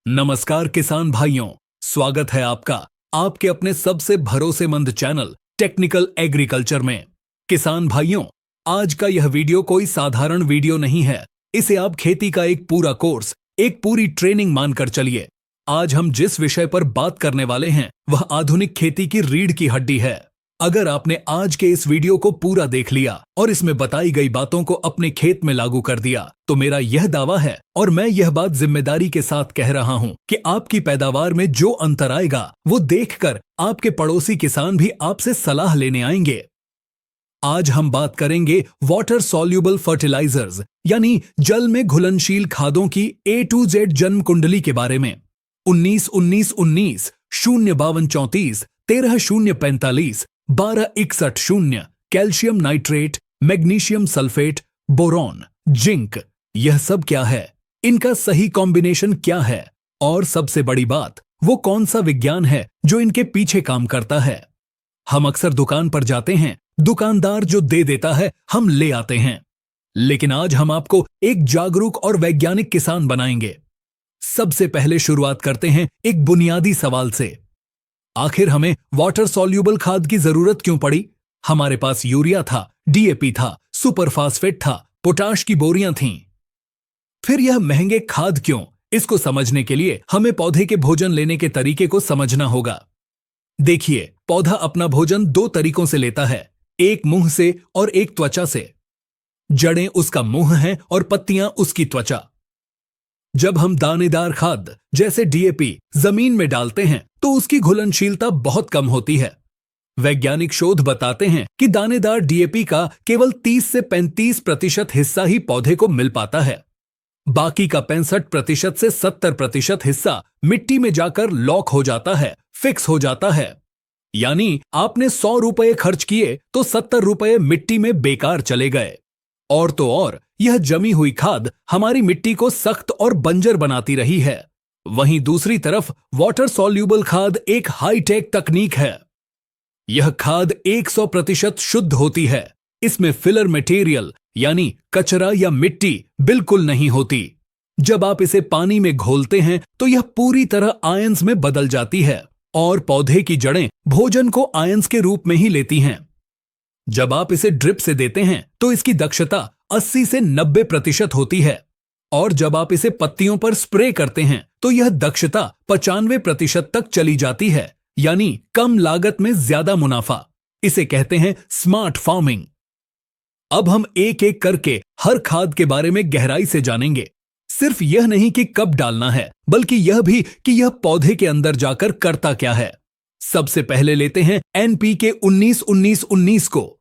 नमस्कार किसान भाइयों, स्वागत है आपका आपके अपने सबसे भरोसेमंद चैनल टेक्निकल एग्रीकल्चर में। किसान भाइयों, आज का यह वीडियो कोई साधारण वीडियो नहीं है। इसे आप खेती का एक पूरा कोर्स, एक पूरी ट्रेनिंग मानकर चलिए। आज हम जिस विषय पर बात करने वाले हैं वह आधुनिक खेती की रीढ़ की हड्डी है। अगर आपने आज के इस वीडियो को पूरा देख लिया और इसमें बताई गई बातों को अपने खेत में लागू कर दिया तो मेरा यह दावा है और मैं यह बात जिम्मेदारी के साथ कह रहा हूं कि आपकी पैदावार में जो अंतर आएगा वो देखकर आपके पड़ोसी किसान भी आपसे सलाह लेने आएंगे। आज हम बात करेंगे वाटर सॉल्युबल फर्टिलाइजर्स यानी जल में घुलनशील खादों की A to Z जन्म कुंडली के बारे में। 19-19-19, 0-52-34, 13-0-45, 12-61-0, calcium nitrate, magnesium sulphate, boron, zinc, यह सब क्या है? इनका सही कॉम्बिनेशन क्या है? और सबसे बड़ी बात, वो कौन सा विज्ञान है जो इनके पीछे काम करता है? हम अक्सर दुकान पर जाते हैं, दुकानदार जो दे देता है हम ले आते हैं, लेकिन आज हम आपको एक जागरूक और वैज्ञानिक किसान बनाएंगे। सबसे पहले शुरुआत करते हैं एक बुनियादी सवाल से। आखिर हमें वाटर सॉल्युबल खाद की जरूरत क्यों पड़ी? हमारे पास यूरिया था, DAP था, सुपर फास्फेट था, पोटाश की बोरियां थीं। फिर यह महंगे खाद क्यों? इसको समझने के लिए हमें पौधे के भोजन लेने के तरीके को समझना होगा। देखिए, पौधा अपना भोजन दो तरीकों से लेता है, एक मुंह से और एक त्वचा से। जड़ें उसका मुंह हैं और पत्तियां उसकी त्वचा। जब हम दानेदार खाद जैसे DAP जमीन में डालते हैं तो उसकी घुलनशीलता बहुत कम होती है। वैज्ञानिक शोध बताते हैं कि दानेदार DAP का केवल 30 से 35% हिस्सा ही पौधे को मिल पाता है। बाकी का 65% से 70% हिस्सा मिट्टी में जाकर लॉक हो जाता है, फिक्स हो जाता है। यानी आपने 100 रुपए खर्च किए तो 70 रुपए मिट्टी में बेकार चले गए। और तो और यह जमी हुई खाद हमारी मिट्टी को सख्त और बंजर बनाती रही है। वहीं दूसरी तरफ वाटर सॉल्युबल खाद एक हाईटेक तकनीक है। यह खाद 100% शुद्ध होती है। इसमें फिलर मटेरियल यानी कचरा या मिट्टी बिल्कुल नहीं होती। जब आप इसे पानी में घोलते हैं तो यह पूरी तरह आयंस में बदल जाती है और पौधे की जड़ें भोजन को आयंस के रूप में ही लेती हैं। जब आप इसे ड्रिप से देते हैं तो इसकी दक्षता 80 से 90% होती है और जब आप इसे पत्तियों पर स्प्रे करते हैं तो यह दक्षता 95% तक चली जाती है, यानी कम लागत में ज्यादा मुनाफा। इसे कहते हैं स्मार्ट फार्मिंग। अब हम एक एक करके हर खाद के बारे में गहराई से जानेंगे। सिर्फ यह नहीं कि कब डालना है, बल्कि यह भी कि यह पौधे के अंदर जाकर करता क्या है। सबसे पहले लेते हैं NPK 19-19-19 को।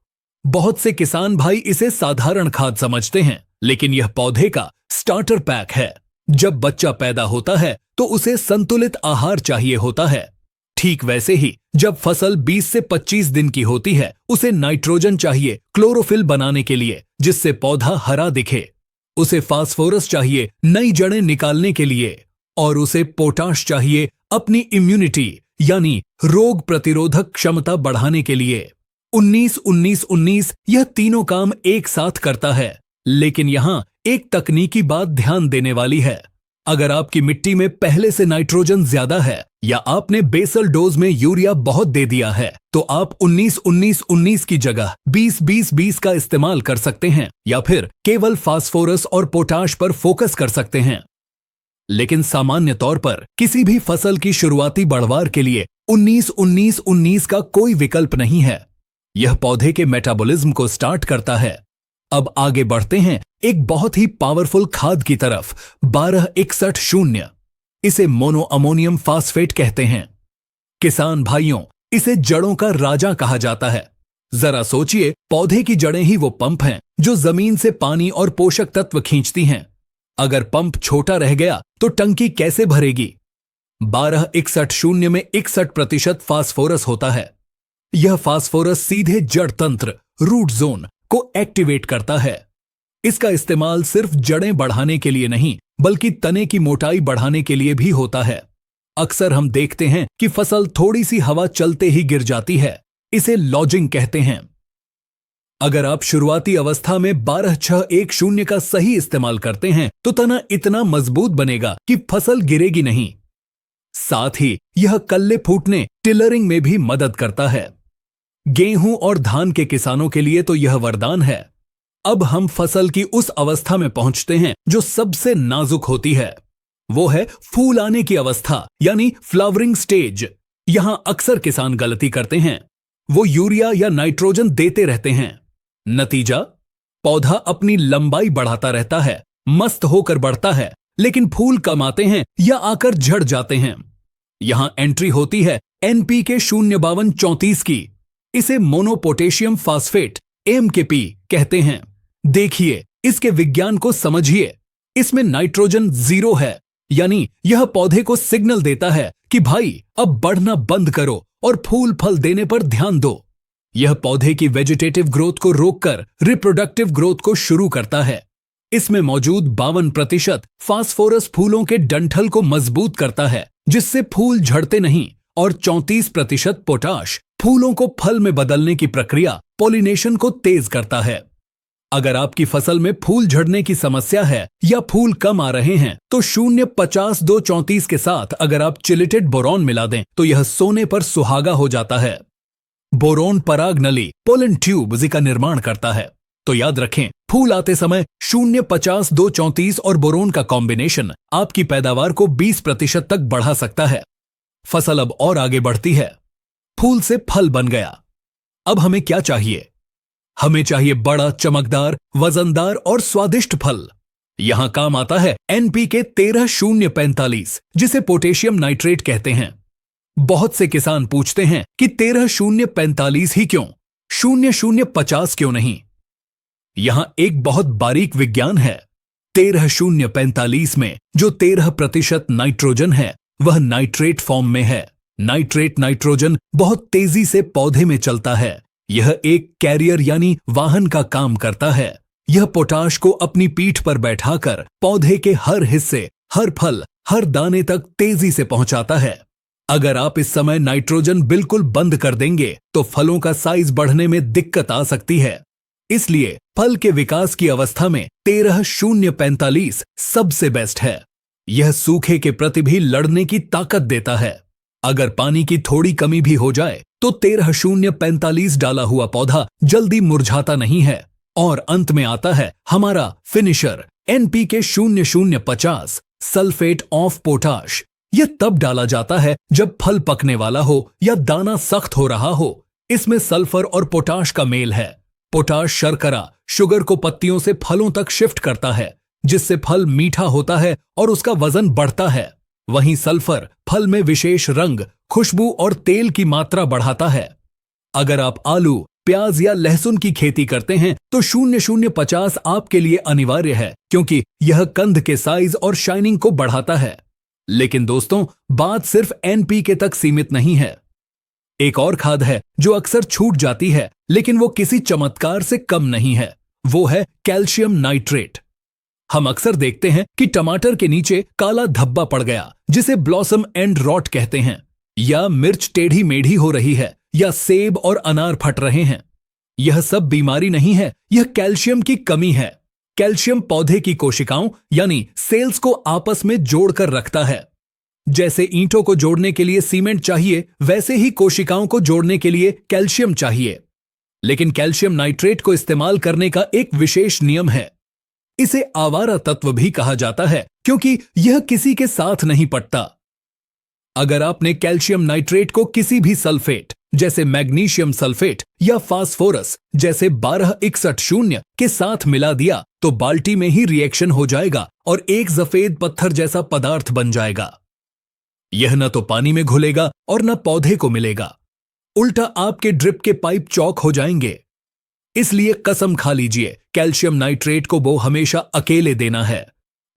बहुत से किसान भाई इसे साधारण खाद समझते हैं, लेकिन यह पौधे का स्टार्टर पैक है। जब बच्चा पैदा होता है तो उसे संतुलित आहार चाहिए होता है। ठीक वैसे ही जब फसल 20 से 25 दिन की होती है उसे नाइट्रोजन चाहिए क्लोरोफिल बनाने के लिए, जिससे पौधा हरा दिखे। उसे फास्फोरस चाहिए नई जड़ें निकालने के लिए, और उसे पोटाश चाहिए अपनी इम्यूनिटी यानी रोग प्रतिरोधक क्षमता बढ़ाने के लिए। 19-19-19 यह तीनों काम एक साथ करता है। लेकिन यहां एक तकनीकी बात ध्यान देने वाली है। अगर आपकी मिट्टी में पहले से नाइट्रोजन ज्यादा है या आपने बेसल डोज में यूरिया बहुत दे दिया है तो आप 19-19-19 की जगह 20-20-20 का इस्तेमाल कर सकते हैं या फिर केवल फास्फोरस और पोटाश पर फोकस कर सकते हैं। लेकिन सामान्य तौर पर किसी भी फसल की शुरुआती बढ़वार के लिए 19-19-19 का कोई विकल्प नहीं है। यह पौधे के मेटाबॉलिज्म को स्टार्ट करता है। अब आगे बढ़ते हैं एक बहुत ही पावरफुल खाद की तरफ, 12-61-0। इसे मोनो अमोनियम फास्फेट कहते हैं। किसान भाइयों, इसे जड़ों का राजा कहा जाता है। जरा सोचिए, पौधे की जड़ें ही वो पंप हैं जो जमीन से पानी और पोषक तत्व खींचती हैं। अगर पंप छोटा रह गया तो टंकी कैसे भरेगी? 12-61-0 में 61% फास्फोरस होता है। यह फास्फोरस सीधे जड़ तंत्र रूट जोन को एक्टिवेट करता है। इसका इस्तेमाल सिर्फ जड़ें बढ़ाने के लिए नहीं बल्कि तने की मोटाई बढ़ाने के लिए भी होता है। अक्सर हम देखते हैं कि फसल थोड़ी सी हवा चलते ही गिर जाती है। इसे लॉजिंग कहते हैं। अगर आप शुरुआती अवस्था में 12-6-1-0 का सही इस्तेमाल करते हैं तो तना इतना मजबूत बनेगा कि फसल गिरेगी नहीं। साथ ही यह कल्ले फूटने टिलरिंग में भी मदद करता है। गेहूं और धान के किसानों के लिए तो यह वरदान है। अब हम फसल की उस अवस्था में पहुंचते हैं जो सबसे नाजुक होती है। वो है फूल आने की अवस्था यानी फ्लावरिंग स्टेज। यहां अक्सर किसान गलती करते हैं, वो यूरिया या नाइट्रोजन देते रहते हैं। नतीजा, पौधा अपनी लंबाई बढ़ाता रहता है, मस्त होकर बढ़ता है, लेकिन फूल कम आते हैं या आकर झड़ जाते हैं। यहां एंट्री होती है NPK 05234 की। इसे मोनोपोटेशियम फास्फेट MKP कहते हैं। देखिए, इसके विज्ञान को समझिए। इसमें नाइट्रोजन 0 है, यानी यह पौधे को सिग्नल देता है कि भाई अब बढ़ना बंद करो और फूल फल देने पर ध्यान दो। यह पौधे की वेजिटेटिव ग्रोथ को रोककर रिप्रोडक्टिव ग्रोथ को शुरू करता है। इसमें मौजूद 52% फास्फोरस फूलों के डंठल को मजबूत करता है, जिससे फूल झड़ते नहीं, और 34% पोटाश फूलों को फल में बदलने की प्रक्रिया पॉलिनेशन को तेज करता है। अगर आपकी फसल में फूल झड़ने की समस्या है या फूल कम आ रहे हैं तो 0-50-2-34 के साथ अगर आप चिलिटेड बोरॉन मिला दें तो यह सोने पर सुहागा हो जाता है। बोरोन पराग नली पोलन ट्यूब्स का निर्माण करता है। तो याद रखें, फूल आते समय 0-50-2-34 और बोरोन का कॉम्बिनेशन आपकी पैदावार को 20% तक बढ़ा सकता है। फसल अब और आगे बढ़ती है। फूल से फल बन गया। अब हमें क्या चाहिए? हमें चाहिए बड़ा, चमकदार, वजनदार और स्वादिष्ट फल। यहां काम आता है NPK 13-0-45, जिसे पोटेशियम नाइट्रेट कहते हैं। बहुत से किसान पूछते हैं कि 13-0-45 ही क्यों, 0-0-50 क्यों नहीं? यहां एक बहुत बारीक विज्ञान है। 13-0-45 में जो 13% नाइट्रोजन है वह नाइट्रेट फॉर्म में है। नाइट्रेट नाइट्रोजन बहुत तेजी से पौधे में चलता है। यह एक कैरियर यानी वाहन का काम करता है। यह पोटाश को अपनी पीठ पर बैठाकर पौधे के हर हिस्से, हर फल, हर दाने तक तेजी से पहुंचाता है। अगर आप इस समय नाइट्रोजन बिल्कुल बंद कर देंगे तो फलों का साइज बढ़ने में दिक्कत आ सकती है। इसलिए फल के विकास की अवस्था में 13-0-45 सबसे बेस्ट है। यह सूखे के प्रति भी लड़ने की ताकत देता है। अगर पानी की थोड़ी कमी भी हो जाए तो 13-0-45 डाला हुआ पौधा जल्दी मुरझाता नहीं है। और अंत में आता है हमारा finisher NPK 0050 sulphate of potash. यह तब डाला जाता है जब फल पकने वाला हो या दाना सख्त हो रहा हो। इसमें सल्फर और पोटाश का मेल है। पोटाश शर्करा शुगर को पत्तियों से फलों तक शिफ्ट करता है, जिससे फल मीठा होता है और उसका वजन बढ़ता है। वहीं सल्फर फल में विशेष रंग, खुशबू और तेल की मात्रा बढ़ाता है। अगर आप आलू, प्याज या लहसुन की खेती करते हैं तो 0050 आपके लिए अनिवार्य है, क्योंकि यह कंद के साइज और शाइनिंग को बढ़ाता है। लेकिन दोस्तों, बात सिर्फ NPK तक सीमित नहीं है। एक और खाद है जो अक्सर छूट जाती है, लेकिन वो किसी चमत्कार से कम नहीं है। वो है कैल्शियम नाइट्रेट। हम अक्सर देखते हैं कि टमाटर के नीचे काला धब्बा पड़ गया, जिसे ब्लॉसम एंड रॉट कहते हैं, या मिर्च टेढ़ी मेढ़ी हो रही है, या सेब और अनार फट रहे हैं। यह सब बीमारी नहीं है, यह कैल्शियम की कमी है। कैल्शियम पौधे की कोशिकाओं यानी सेल्स को आपस में जोड़कर रखता है। जैसे ईंटों को जोड़ने के लिए सीमेंट चाहिए, वैसे ही कोशिकाओं को जोड़ने के लिए कैल्शियम चाहिए। लेकिन कैल्शियम नाइट्रेट को इस्तेमाल करने का एक विशेष नियम है। इसे आवारा तत्व भी कहा जाता है, क्योंकि यह किसी के साथ नहीं पटता। अगर आपने कैल्शियम नाइट्रेट को किसी भी सल्फेट जैसे मैग्नीशियम सल्फेट या फास्फोरस जैसे 12-61-0 के साथ मिला दिया तो बाल्टी में ही रिएक्शन हो जाएगा और एक सफेद पत्थर जैसा पदार्थ बन जाएगा। यह न तो पानी में घुलेगा और न पौधे को मिलेगा। उल्टा आपके ड्रिप के पाइप चौक हो जाएंगे। इसलिए कसम खा लीजिए, कैल्शियम नाइट्रेट को वो हमेशा अकेले देना है,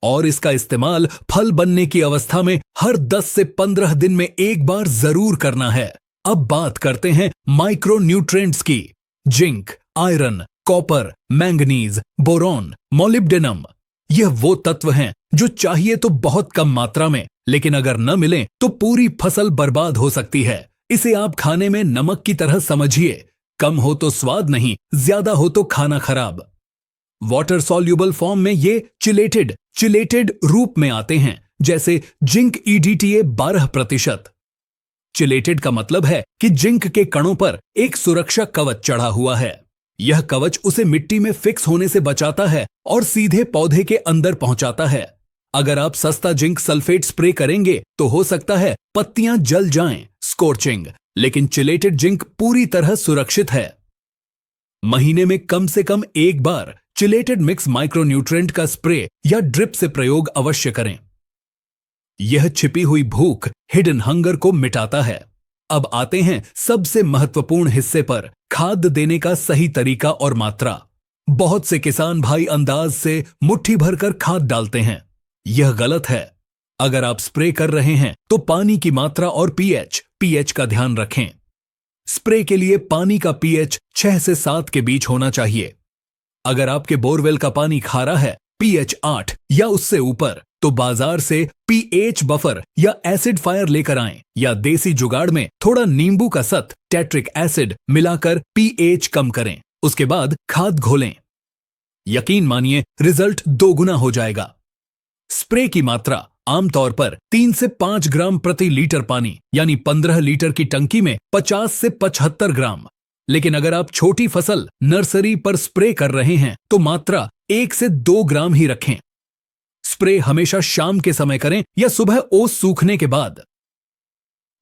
और इसका इस्तेमाल फल बनने की अवस्था में हर 10 से 15 दिन में एक बार जरूर करना है। अब बात करते हैं माइक्रो न्यूट्रिएंट्स की। Zinc, iron, copper, manganese, boron, molybdenum, यह वो तत्व हैं जो चाहिए तो बहुत कम मात्रा में, लेकिन अगर न मिले तो पूरी फसल बर्बाद हो सकती है। इसे आप खाने में नमक की तरह समझिए। कम हो तो स्वाद नहीं, ज्यादा हो तो खाना खराब। वाटर सॉल्यूबल फॉर्म में ये चिलेटेड रूप में आते हैं, जैसे जिंक EDTA 12%। चिलेटेड का मतलब है कि जिंक के कणों पर एक सुरक्षा कवच चढ़ा हुआ है। यह कवच उसे मिट्टी में फिक्स होने से बचाता है और सीधे पौधे के अंदर पहुंचाता है। अगर आप सस्ता जिंक सल्फेट स्प्रे करेंगे तो हो सकता है पत्तियां जल जाएं, स्कॉर्चिंग, लेकिन चिलेटेड जिंक पूरी तरह सुरक्षित है। महीने में कम से कम एक बार चिलेटेड मिक्स माइक्रोन्यूट्रिएंट का स्प्रे या ड्रिप से प्रयोग अवश्य करें। यह छिपी हुई भूख, हिडन हंगर को मिटाता है। अब आते हैं सबसे महत्वपूर्ण हिस्से पर, खाद देने का सही तरीका और मात्रा। बहुत से किसान भाई अंदाज से मुट्ठी भरकर खाद डालते हैं। यह गलत है। अगर आप स्प्रे कर रहे हैं तो पानी की मात्रा और पीएच का ध्यान रखें। स्प्रे के लिए पानी का पीएच 6 से 7 के बीच होना चाहिए। अगर आपके बोरवेल का पानी खारा है, पीएच 8 या उससे ऊपर, तो बाजार से पीएच बफर या एसिड फायर लेकर आएं, या देसी जुगाड़ में थोड़ा नींबू का सत्व, टेट्रिक एसिड मिलाकर पीएच कम करें। उसके बाद खाद घोलें। यकीन मानिए, रिजल्ट 2 गुना हो जाएगा। स्प्रे की मात्रा आमतौर पर 3 से 5 ग्राम प्रति लीटर पानी, यानी 15 लीटर की टंकी में 50 से 75 ग्राम। लेकिन अगर आप छोटी फसल नर्सरी पर स्प्रे कर रहे हैं तो मात्रा 1 से 2 ग्राम ही रखें। स्प्रे हमेशा शाम के समय करें या सुबह ओस सूखने के बाद।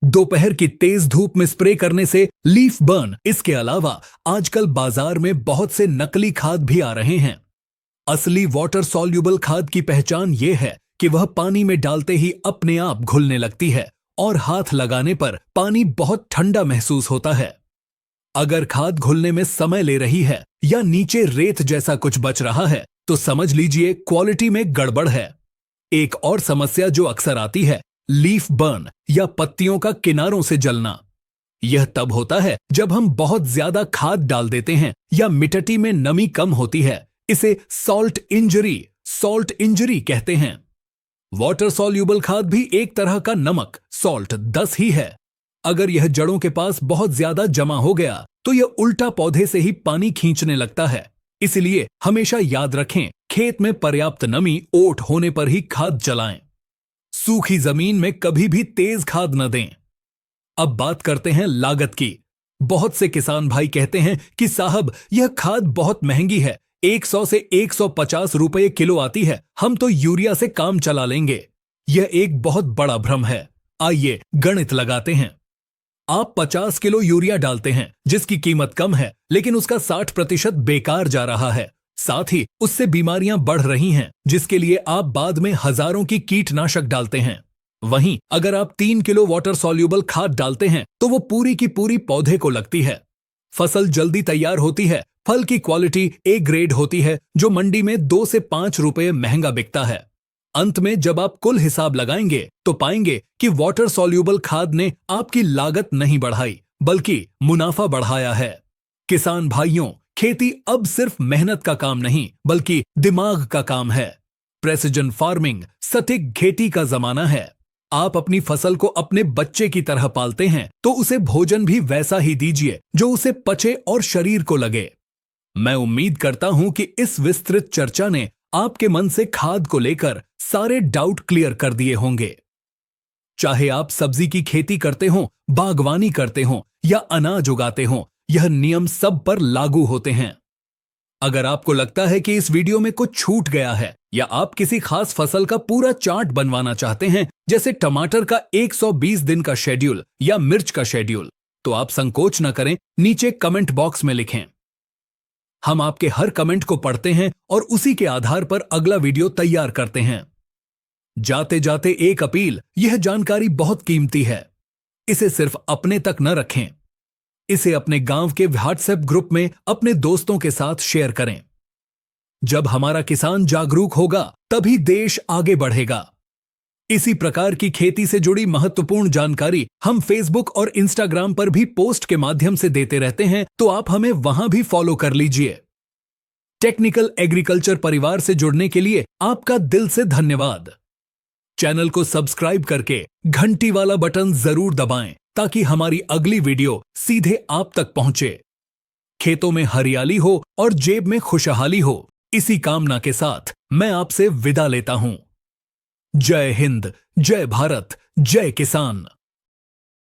दोपहर की तेज धूप में स्प्रे करने से लीफ बर्न। इसके अलावा आजकल बाजार में बहुत से नकली खाद भी आ रहे हैं। असली वाटर सॉल्यूबल खाद की पहचान यह है कि वह पानी में डालते ही अपने आप घुलने लगती है और हाथ लगाने पर पानी बहुत ठंडा महसूस होता है। अगर खाद घुलने में समय ले रही है या नीचे रेत जैसा कुछ बच रहा है तो समझ लीजिए क्वालिटी में गड़बड़ है। एक और समस्या जो अक्सर आती है, लीफ बर्न या पत्तियों का किनारों से जलना। यह तब होता है जब हम बहुत ज्यादा खाद डाल देते हैं या मिट्टी में नमी कम होती है। इसे सॉल्ट इंजरी कहते हैं। वाटर सॉल्यूबल खाद भी एक तरह का नमक, सॉल्ट 10 ही है। अगर यह जड़ों के पास बहुत ज्यादा जमा हो गया तो यह उल्टा पौधे से ही पानी खींचने लगता है। इसलिए हमेशा याद रखें, खेत में पर्याप्त नमी, ओट होने पर ही खाद चलाएं। सूखी जमीन में कभी भी तेज खाद न दें। अब बात करते हैं लागत की। बहुत से किसान भाई कहते हैं कि साहब, यह खाद बहुत महंगी है, 100 से 150 रुपए किलो आती है, हम तो यूरिया से काम चला लेंगे। यह एक बहुत बड़ा भ्रम है। आइए गणित लगाते हैं। आप 50 किलो यूरिया डालते हैं जिसकी कीमत कम है, लेकिन उसका 60% बेकार जा रहा है। साथ ही उससे बीमारियां बढ़ रही हैं, जिसके लिए आप बाद में हजारों की कीटनाशक डालते हैं। वहीं अगर आप 3 किलो वाटर सॉल्यूबल खाद डालते हैं तो वो पूरी की पूरी पौधे को लगती है। फसल जल्दी तैयार होती है, फल की क्वालिटी ए ग्रेड होती है, जो मंडी में 2 से 5 रुपए महंगा बिकता है। अंत में जब आप कुल हिसाब लगाएंगे तो पाएंगे कि वाटर सॉल्यूबल खाद ने आपकी लागत नहीं बढ़ाई, बल्कि मुनाफा बढ़ाया है। किसान भाइयों, खेती अब सिर्फ मेहनत का काम नहीं, बल्कि दिमाग का काम है। प्रेसिजन फार्मिंग, सटीक खेती का जमाना है। आप अपनी फसल को अपने बच्चे की तरह पालते हैं तो उसे भोजन भी वैसा ही दीजिए जो उसे पचे और शरीर को लगे। मैं उम्मीद करता हूं कि इस विस्तृत चर्चा ने आपके मन से खाद को लेकर सारे डाउट क्लियर कर दिए होंगे। चाहे आप सब्जी की खेती करते हो, बागवानी करते हो या अनाज उगाते हो, यह नियम सब पर लागू होते हैं। अगर आपको लगता है कि इस वीडियो में कुछ छूट गया है या आप किसी खास फसल का पूरा चार्ट बनवाना चाहते हैं, जैसे टमाटर का 120 दिन का शेड्यूल या मिर्च का शेड्यूल, तो आप संकोच न करें, नीचे कमेंट बॉक्स में लिखें। हम आपके हर कमेंट को पढ़ते हैं और उसी के आधार पर अगला वीडियो तैयार करते हैं। जाते जाते एक अपील, यह जानकारी बहुत कीमती है। इसे सिर्फ अपने तक न रखें, इसे अपने गांव के व्हाट्सएप ग्रुप में अपने दोस्तों के साथ शेयर करें। जब हमारा किसान जागरूक होगा तभी देश आगे बढ़ेगा। इसी प्रकार की खेती से जुड़ी महत्वपूर्ण जानकारी हम फेसबुक और इंस्टाग्राम पर भी पोस्ट के माध्यम से देते रहते हैं, तो आप हमें वहां भी फॉलो कर लीजिए। टेक्निकल एग्रीकल्चर परिवार से जुड़ने के लिए आपका दिल से धन्यवाद। चैनल को सब्सक्राइब करके घंटी वाला बटन जरूर दबाएं ताकि हमारी अगली वीडियो सीधे आप तक पहुंचे। खेतों में हरियाली हो और जेब में खुशहाली हो, इसी कामना के साथ मैं आपसे विदा लेता हूं। जय हिंद, जय भारत, जय किसान।